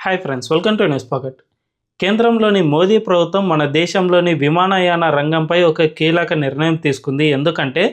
Hi friends, welcome to news pocket. కేంద్రంలోని మోదీ ప్రభుత్వం మన దేశంలోని విమానయాన రంగంపై ఒక కీలక నిర్ణయం తీసుకుంది. ఎందుకంటే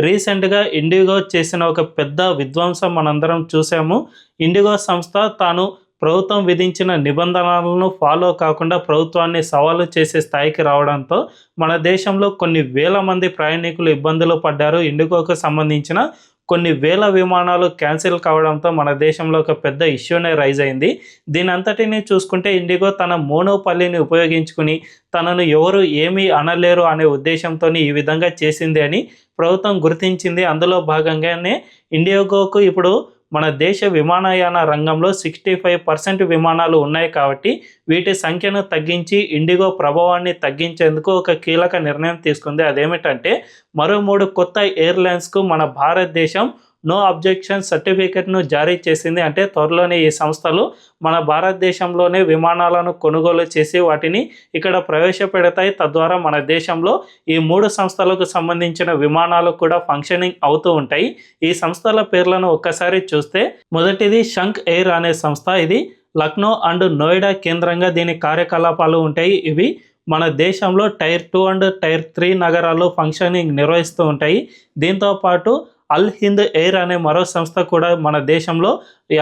రీసెంట్గా ఇండిగో చేసిన ఒక పెద్ద విధ్వంసం మనందరం చూసాము. ఇండిగో సంస్థ తాను ప్రభుత్వం విధించిన నిబంధనలను ఫాలో కాకుండా ప్రభుత్వాన్ని సవాలు చేసే స్థాయికి రావడంతో మన దేశంలో కొన్ని వేల మంది ప్రయాణికులు ఇబ్బందులు పడ్డారు. ఇండిగోకు సంబంధించిన కొన్ని వేల విమానాలు క్యాన్సిల్ కావడంతో మన దేశంలో ఒక పెద్ద ఇష్యూనే రైజ్ అయింది. దీని అంతటిని చూసుకుంటే ఇండిగో తన మోనోపల్లిని ఉపయోగించుకుని తనను ఎవరు ఏమీ అనలేరు అనే ఉద్దేశంతో ఈ విధంగా చేసింది అని ప్రభుత్వం గుర్తించింది. అందులో భాగంగానే ఇండిగోకు ఇప్పుడు మన దేశ విమానయాన రంగంలో 65% విమానాలు ఉన్నాయి కాబట్టి వీటి సంఖ్యను తగ్గించి ఇండిగో ప్రభావాన్ని తగ్గించేందుకు ఒక కీలక నిర్ణయం తీసుకుంది. అదేమిటంటే మరో 3 కొత్త ఎయిర్లైన్స్కు మన భారతదేశం నో అబ్జెక్షన్ సర్టిఫికెట్ను జారీ చేసింది. అంటే త్వరలోనే ఈ సంస్థలు మన భారతదేశంలోనే విమానాలను కొనుగోలు చేసి వాటిని ఇక్కడ ప్రవేశపెడతాయి. తద్వారా మన దేశంలో ఈ 3 సంస్థలకు సంబంధించిన విమానాలు కూడా ఫంక్షనింగ్ అవుతూ ఉంటాయి. ఈ సంస్థల పేర్లను ఒక్కసారి చూస్తే మొదటిది శంఖ్ ఎయిర్ అనే సంస్థ. ఇది లక్నో అండ్ నోయిడా కేంద్రంగా దీని కార్యకలాపాలు ఉంటాయి. ఇవి మన దేశంలో టైర్ 2 అండ్ టైర్ 3 నగరాల్లో ఫంక్షనింగ్ నిర్వహిస్తూ ఉంటాయి. దీంతో పాటు అల్ హింద్ ఎయిర్ అనే మరో సంస్థ కూడా మన దేశంలో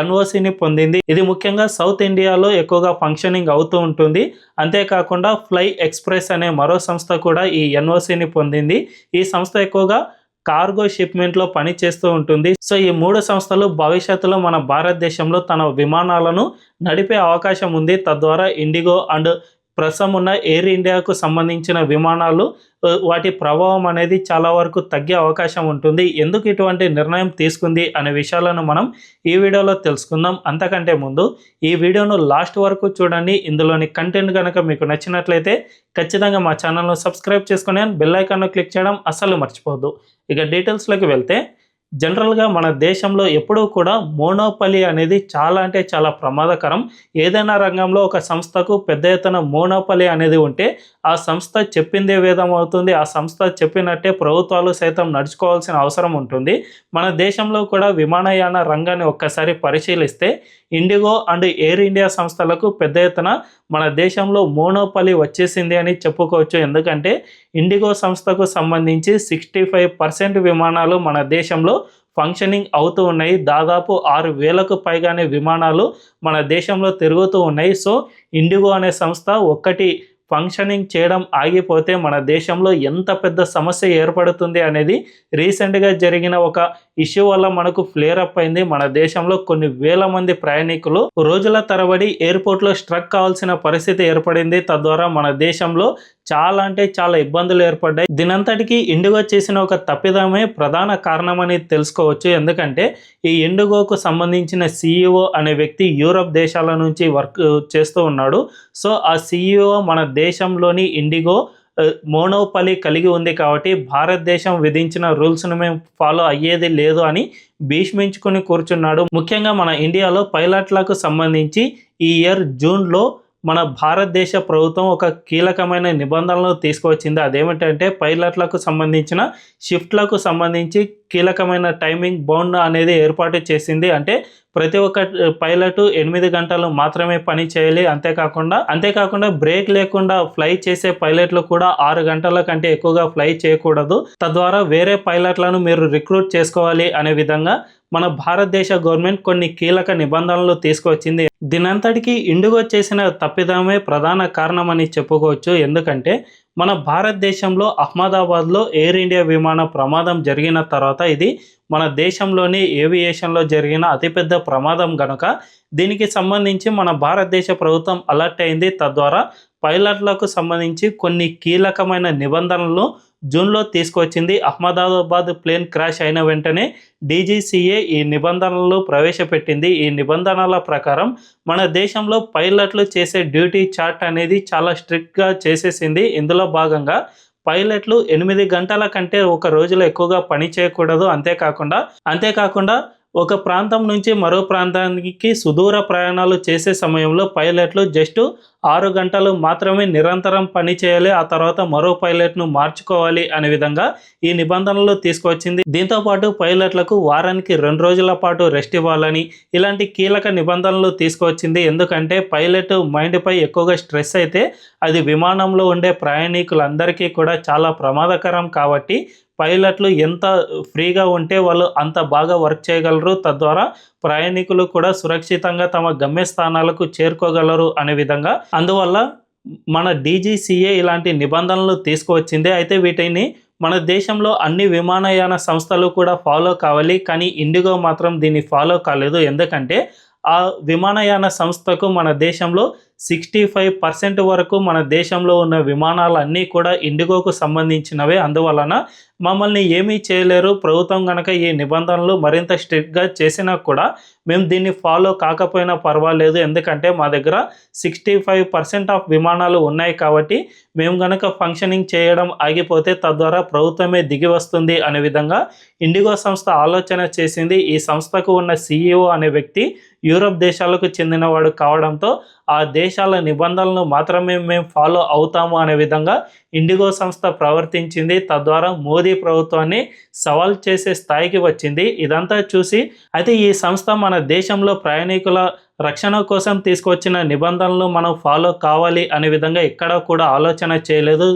ఎన్ఓసిని పొందింది. ఇది ముఖ్యంగా సౌత్ ఇండియాలో ఎక్కువగా ఫంక్షనింగ్ అవుతూ ఉంటుంది. అంతేకాకుండా ఫ్లై ఎక్స్ప్రెస్ అనే మరో సంస్థ కూడా ఈ ఎన్ఓసిని పొందింది. ఈ సంస్థ ఎక్కువగా కార్గో షిప్మెంట్లో పనిచేస్తూ ఉంటుంది. సో ఈ 3 సంస్థలు భవిష్యత్తులో మన భారతదేశంలో తన విమానాలను నడిపే అవకాశం ఉంది. తద్వారా ఇండిగో అండ్ ప్రస్తుతం ఉన్న ఎయిర్ ఇండియాకు సంబంధించిన విమానాలు వాటి ప్రభావం అనేది చాలా వరకు తగ్గే అవకాశం ఉంటుంది. ఎందుకు ఇటువంటి నిర్ణయం తీసుకుంది అనే విషయాలను మనం ఈ వీడియోలో తెలుసుకుందాం. అంతకంటే ముందు ఈ వీడియోను లాస్ట్ వరకు చూడండి. ఇందులోని కంటెంట్ కనుక మీకు నచ్చినట్లయితే ఖచ్చితంగా మా ఛానల్ను సబ్స్క్రైబ్ చేసుకుని బెల్ ఐకాన్ను క్లిక్ చేయడం అస్సలు మర్చిపోవద్దు. ఇక డీటెయిల్స్లోకి వెళ్తే జనరల్గా మన దేశంలో ఎప్పుడూ కూడా మోనోపలి అనేది చాలా అంటే చాలా ప్రమాదకరం. ఏదైనా రంగంలో ఒక సంస్థకు పెద్ద ఎత్తున మోనోపలి అనేది ఉంటే ఆ సంస్థ చెప్పిందే వేదం అవుతుంది. ఆ సంస్థ చెప్పినట్టే ప్రభుత్వాలు సైతం నడుచుకోవాల్సిన అవసరం ఉంటుంది. మన దేశంలో కూడా విమానయాన రంగాన్ని ఒక్కసారి పరిశీలిస్తే ఇండిగో అండ్ ఎయిర్ ఇండియా సంస్థలకు పెద్ద ఎత్తున మన దేశంలో మోనోపలి వచ్చేసింది అని చెప్పుకోవచ్చు. ఎందుకంటే ఇండిగో సంస్థకు సంబంధించి 65% విమానాలు మన దేశంలో ఫంక్షనింగ్ అవుతూ ఉన్నాయి. దాదాపు 6,000కు పైగానే విమానాలు మన దేశంలో తిరుగుతూ ఉన్నాయి. సో ఇండిగో అనే సంస్థ ఒక్కటి ఫంక్షనింగ్ చేయడం ఆగిపోతే మన దేశంలో ఎంత పెద్ద సమస్య ఏర్పడుతుంది అనేది రీసెంట్గా జరిగిన ఒక ఇష్యూ వల్ల మనకు ఫ్లేర్ అప్ అయింది. మన దేశంలో కొన్ని వేల మంది ప్రయాణికులు రోజుల తరబడి ఎయిర్పోర్ట్లో స్ట్రక్ కావాల్సిన పరిస్థితి ఏర్పడింది. తద్వారా మన దేశంలో చాలా అంటే చాలా ఇబ్బందులు ఏర్పడ్డాయి. దీనంతటికీ ఇండిగో చేసిన ఒక తప్పిదమే ప్రధాన కారణమని తెలుసుకోవచ్చు. ఎందుకంటే ఈ ఇండిగోకు సంబంధించిన CEO అనే వ్యక్తి యూరప్ దేశాల నుంచి వర్క్ చేస్తూ ఉన్నాడు. సో ఆ CEO మన దేశంలోని ఇండిగో మోనోపలి కలిగి ఉంది కాబట్టి భారతదేశం విధించిన రూల్స్ను మేము ఫాలో అయ్యేది లేదు అని భీష్మించుకుని కూర్చున్నాడు. ముఖ్యంగా మన ఇండియాలో పైలట్లకు సంబంధించి ఈ ఇయర్ జూన్లో మన భారతదేశ ప్రభుత్వం ఒక కీలకమైన నిబంధనలు తీసుకువచ్చింది. అదేమిటంటే పైలట్లకు సంబంధించిన షిఫ్ట్లకు సంబంధించి కీలకమైన టైమింగ్ బౌండ్ అనేది ఏర్పాటు చేసింది. అంటే ప్రతి ఒక్క పైలట్ 8 గంటలు మాత్రమే పని చేయాలి. అంతేకాకుండా బ్రేక్ లేకుండా ఫ్లై చేసే పైలట్లు కూడా 6 గంటల కంటే ఎక్కువగా ఫ్లై చేయకూడదు. తద్వారా వేరే పైలట్లను మీరు రిక్రూట్ చేసుకోవాలి అనే విధంగా మన భారతదేశ గవర్నమెంట్ కొన్ని కీలక నిబంధనలు తీసుకువచ్చింది. దీనంతటికీ ఇండిగో చేసిన తప్పిదమే ప్రధాన కారణమని చెప్పుకోవచ్చు. ఎందుకంటే మన భారతదేశంలో అహ్మదాబాద్లో ఎయిర్ ఇండియా విమాన ప్రమాదం జరిగిన తర్వాత ఇది మన దేశంలోని ఏవియేషన్లో జరిగిన అతిపెద్ద ప్రమాదం కనుక దీనికి సంబంధించి మన భారతదేశ ప్రభుత్వం అలర్ట్ అయింది. తద్వారా పైలట్లకు సంబంధించి కొన్ని కీలకమైన నిబంధనలను జూన్లో తీసుకొచ్చింది. అహ్మదాబాద్ ప్లేన్ క్రాష్ అయిన వెంటనే DGCA ఈ నిబంధనలు ప్రవేశపెట్టింది. ఈ నిబంధనల ప్రకారం మన దేశంలో పైలట్లు చేసే డ్యూటీ చార్ట్ అనేది చాలా స్ట్రిక్ట్గా చేసేసింది. ఇందులో భాగంగా పైలట్లు 8 గంటల కంటే ఒక రోజులో ఎక్కువగా పని చేయకూడదు. అంతేకాకుండా ఒక ప్రాంతం నుంచి మరో ప్రాంతానికి సుదూర ప్రయాణాలు చేసే సమయంలో పైలట్లు జస్ట్ 6 గంటలు మాత్రమే నిరంతరం పని చేయాలి, ఆ తర్వాత మరో పైలట్ను మార్చుకోవాలి అనే విధంగా ఈ నిబంధనలు తీసుకొచ్చింది. దీంతో పాటు పైలట్లకు వారానికి 2 రోజుల పాటు రెస్ట్ ఇవ్వాలని ఇలాంటి కీలక నిబంధనలు తీసుకొచ్చింది. ఎందుకంటే పైలట్ మైండ్పై ఎక్కువగా స్ట్రెస్ అయితే అది విమానంలో ఉండే ప్రయాణికులందరికీ కూడా చాలా ప్రమాదకరం. కాబట్టి పైలట్లు ఎంత ఫ్రీగా ఉంటే వాళ్ళు అంత బాగా వర్క్ చేయగలరు, తద్వారా ప్రయాణికులు కూడా సురక్షితంగా తమ గమ్యస్థానాలకు చేరుకోగలరు అనే విధంగా అందువల్ల మన డీజీసీఏ ఇలాంటి నిబంధనలు తీసుకువచ్చింది. అయితే వీటిని మన దేశంలో అన్ని విమానయాన సంస్థలు కూడా ఫాలో కావాలి, కానీ ఇండిగో మాత్రం దీన్ని ఫాలో కాలేదు. ఎందుకంటే ఆ విమానయాన సంస్థకు మన దేశంలో 65% వరకు మన దేశంలో ఉన్న విమానాలన్నీ కూడా ఇండిగోకు సంబంధించినవే. అందువలన మమ్మల్ని ఏమీ చేయలేరు, ప్రభుత్వం కనుక ఈ నిబంధనలు మరింత స్ట్రిక్ట్గా చేసినా కూడా మేము దీన్ని ఫాలో కాకపోయినా పర్వాలేదు, ఎందుకంటే మా దగ్గర 65% ఆఫ్ విమానాలు ఉన్నాయి కాబట్టి మేము కనుక ఫంక్షనింగ్ చేయడం ఆగిపోతే తద్వారా ప్రభుత్వమే దిగి వస్తుంది అనే విధంగా ఇండిగో సంస్థ ఆలోచన చేసింది. ఈ సంస్థకు ఉన్న CEO అనే వ్యక్తి యూరప్ దేశాలకు చెందినవాడు కావడంతో ఆ దేశాల నిబంధనలను మాత్రమే మేము ఫాలో అవుతాము అనే విధంగా ఇండిగో సంస్థ ప్రవర్తించింది. తద్వారా మోదీ ప్రభుత్వాన్ని సవాల్ చేసే స్థాయికి వచ్చింది. ఇదంతా చూసి అయితే ఈ సంస్థ మన దేశంలో ప్రయాణికుల రక్షణ కోసం తీసుకొచ్చిన నిబంధనలు మనం ఫాలో కావాలి అనే విధంగా ఎక్కడా కూడా ఆలోచన చేయలేదు.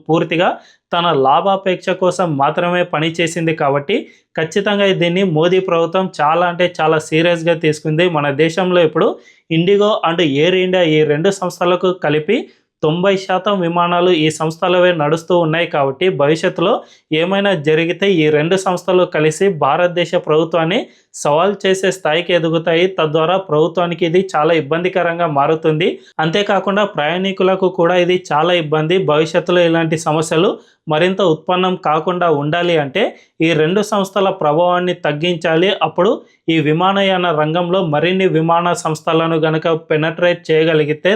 పూర్తిగా తన లాభాపేక్ష కోసం మాత్రమే పనిచేసింది. కాబట్టి ఖచ్చితంగా దీన్ని మోదీ ప్రభుత్వం చాలా అంటే చాలా సీరియస్గా తీసుకుంది. మన దేశంలో ఇప్పుడు ఇండిగో అండ్ ఎయిర్ ఇండియా ఈ 2 సంస్థలకు కలిపి 90% విమానాలు ఈ సంస్థలవే నడుస్తూ ఉన్నాయి. కాబట్టి భవిష్యత్తులో ఏమైనా జరిగితే ఈ 2 సంస్థలు కలిసి భారతదేశ ప్రభుత్వాన్ని సవాల్ చేసే స్థాయికి ఎదుగుతాయి. తద్వారా ప్రభుత్వానికి ఇది చాలా ఇబ్బందికరంగా మారుతుంది. అంతేకాకుండా ప్రయాణికులకు కూడా ఇది చాలా ఇబ్బంది. భవిష్యత్తులో ఇలాంటి సమస్యలు మరింత ఉత్పన్నం కాకుండా ఉండాలి అంటే ఈ 2 సంస్థల ప్రభావాన్ని తగ్గించాలి. అప్పుడు ఈ విమానయాన రంగంలో మరిన్ని విమాన సంస్థలను గనక పెనట్రేట్ చేయగలిగితే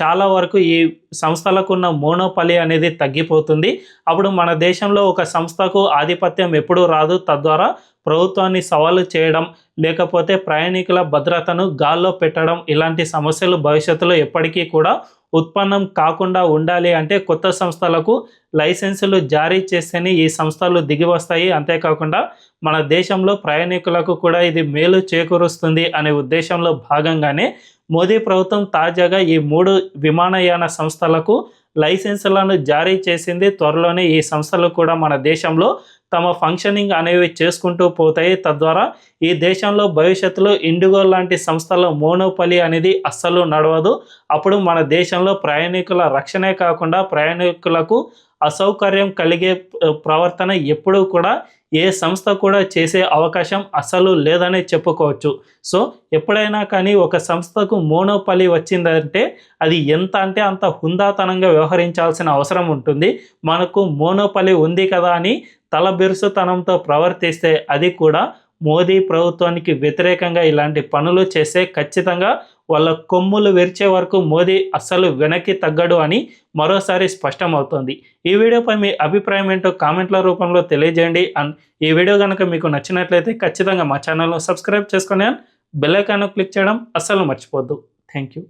చాలా వరకు ఈ సంస్థలకు ఉన్న మోనోపలి అనేది తగ్గిపోతుంది. అప్పుడు మన దేశంలో ఒక సంస్థకు ఆధిపత్యం ఎప్పుడూ రాదు. తద్వారా ప్రభుత్వాన్ని సవాలు చేయడం, లేకపోతే ప్రయాణికుల భద్రతను గాల్లో పెట్టడం, ఇలాంటి సమస్యలు భవిష్యత్తులో ఎప్పటికీ కూడా ఉత్పన్నం కాకుండా ఉండాలి అంటే కొత్త సంస్థలకు లైసెన్సులు జారీ చేస్తేనే ఈ సంస్థలు దిగి వస్తాయి. అంతేకాకుండా మన దేశంలో ప్రయాణికులకు కూడా ఇది మేలు చేకూరుస్తుంది అనే ఉద్దేశంలో భాగంగానే మోదీ ప్రభుత్వం తాజాగా ఈ 3 విమానయాన సంస్థలకు లైసెన్సులను జారీ చేసింది. త్వరలోనే ఈ సంస్థలు కూడా మన దేశంలో తమ ఫంక్షనింగ్ అనేవి చేసుకుంటూ పోతాయి. తద్వారా ఈ దేశంలో భవిష్యత్తులో ఇండిగో లాంటి సంస్థల మోనోపలి అనేది అస్సలు నడవదు. అప్పుడు మన దేశంలో ప్రయాణికుల రక్షణే కాకుండా ప్రయాణికులకు అసౌకర్యం కలిగే ప్రవర్తన ఎప్పుడూ కూడా ఏ సంస్థ కూడా చేసే అవకాశం అసలు లేదనే చెప్పుకోవచ్చు. సో ఎప్పుడైనా కానీ ఒక సంస్థకు మోనోపలి వచ్చిందంటే అది ఎంత అంటే అంత హుందాతనంగా వ్యవహరించాల్సిన అవసరం ఉంటుంది. మనకు మోనోపలి ఉంది కదా అని తలబిరుసుతనంతో ప్రవర్తిస్తే అది కూడా మోదీ ప్రభుత్వానికి వ్యతిరేకంగా ఇలాంటి పనులు చేస్తే ఖచ్చితంగా వాళ్ళ కొమ్ములు విరిచే వరకు మోదీ అస్సలు వెనక్కి తగ్గడు అని మరోసారి స్పష్టమవుతోంది. ఈ వీడియోపై మీ అభిప్రాయం ఏంటో కామెంట్ల రూపంలో తెలియజేయండి. అండ్ ఈ వీడియో కనుక మీకు నచ్చినట్లయితే ఖచ్చితంగా మా ఛానల్ను సబ్స్క్రైబ్ చేసుకొని బెల్ ఐకాన్ క్లిక్ చేయడం అస్సలు మర్చిపోవద్దు. Thank you.